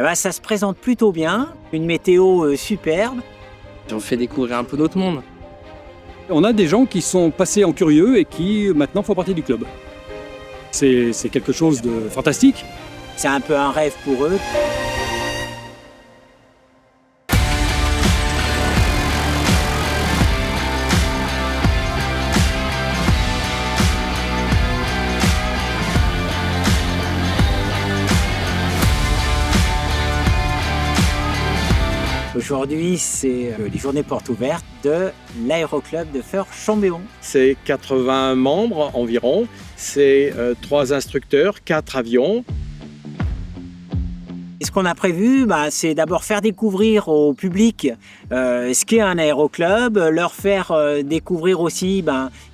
Eh ben, ça se présente plutôt bien, une météo superbe. On fait découvrir un peu notre monde. On a des gens qui sont passés en curieux et qui maintenant font partie du club. C'est quelque chose de fantastique. C'est un peu un rêve pour eux. Aujourd'hui, c'est les journées portes ouvertes de l'aéroclub de Feurs-Chambéon. C'est 80 membres environ, c'est 3 instructeurs, 4 avions. Et ce qu'on a prévu, c'est d'abord faire découvrir au public ce qu'est un aéroclub, leur faire découvrir aussi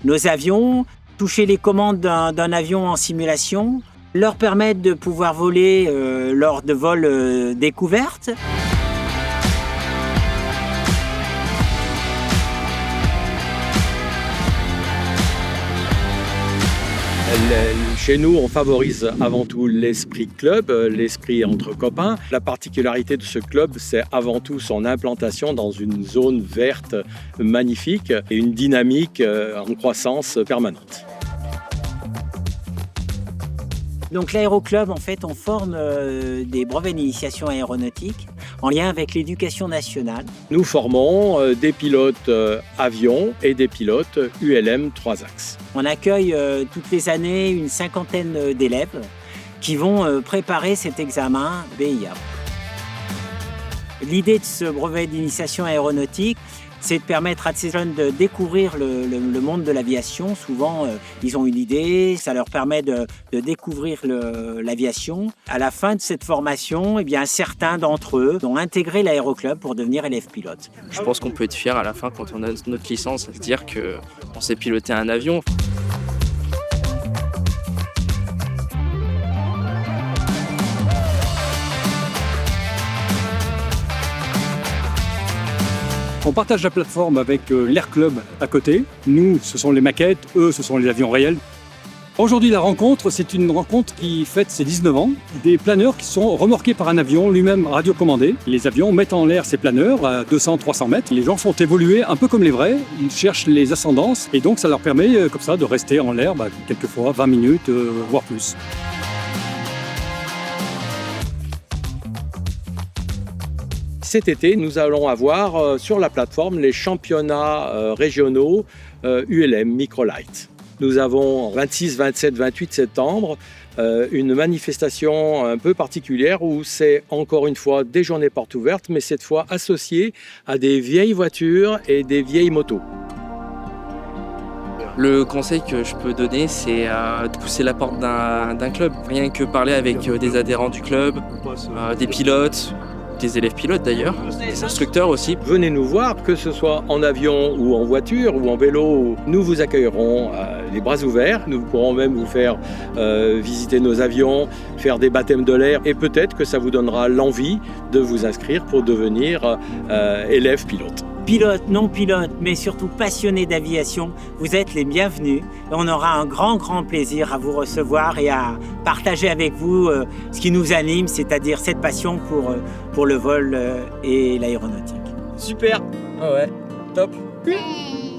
nos avions, toucher les commandes d'un avion en simulation, leur permettre de pouvoir voler lors de vols découvertes. Chez nous, on favorise avant tout l'esprit club, l'esprit entre copains. La particularité de ce club, c'est avant tout son implantation dans une zone verte magnifique et une dynamique en croissance permanente. Donc l'aéroclub, en fait, on forme des brevets d'initiation aéronautique en lien avec l'éducation nationale. Nous formons des pilotes avions et des pilotes ULM 3 axes. On accueille toutes les années une 50aine d'élèves qui vont préparer cet examen BIA. L'idée de ce brevet d'initiation aéronautique, c'est de permettre à ces jeunes de découvrir le monde de l'aviation. Souvent, ils ont une idée, ça leur permet de découvrir l'aviation. À la fin de cette formation, certains d'entre eux ont intégré l'aéroclub pour devenir élèves pilotes. Je pense qu'on peut être fier à la fin, quand on a notre licence, à se dire qu'on sait piloter un avion. On partage la plateforme avec l'Air Club à côté. Nous, ce sont les maquettes, eux, ce sont les avions réels. Aujourd'hui, la rencontre, c'est une rencontre qui fête ses 19 ans. Des planeurs qui sont remorqués par un avion lui-même radiocommandé. Les avions mettent en l'air ces planeurs à 200-300 mètres. Les gens font évoluer un peu comme les vrais. Ils cherchent les ascendances et donc ça leur permet comme ça de rester en l'air quelquefois 20 minutes, voire plus. Cet été, nous allons avoir sur la plateforme les championnats régionaux ULM Microlight. Nous avons 26, 27, 28 septembre une manifestation un peu particulière où c'est encore une fois des journées portes ouvertes, mais cette fois associées à des vieilles voitures et des vieilles motos. Le conseil que je peux donner, c'est de pousser la porte d'un club. Rien que parler avec des adhérents du club, des pilotes, des élèves pilotes d'ailleurs, des instructeurs aussi. Venez nous voir, que ce soit en avion ou en voiture ou en vélo, nous vous accueillerons les bras ouverts. Nous pourrons même vous faire visiter nos avions, faire des baptêmes de l'air et peut-être que ça vous donnera l'envie de vous inscrire pour devenir élève pilote. Pilotes, non pilotes, mais surtout passionnés d'aviation, vous êtes les bienvenus. On aura un grand plaisir à vous recevoir et à partager avec vous ce qui nous anime, c'est-à-dire cette passion pour le vol et l'aéronautique. Super. Ah ouais, top. Hey.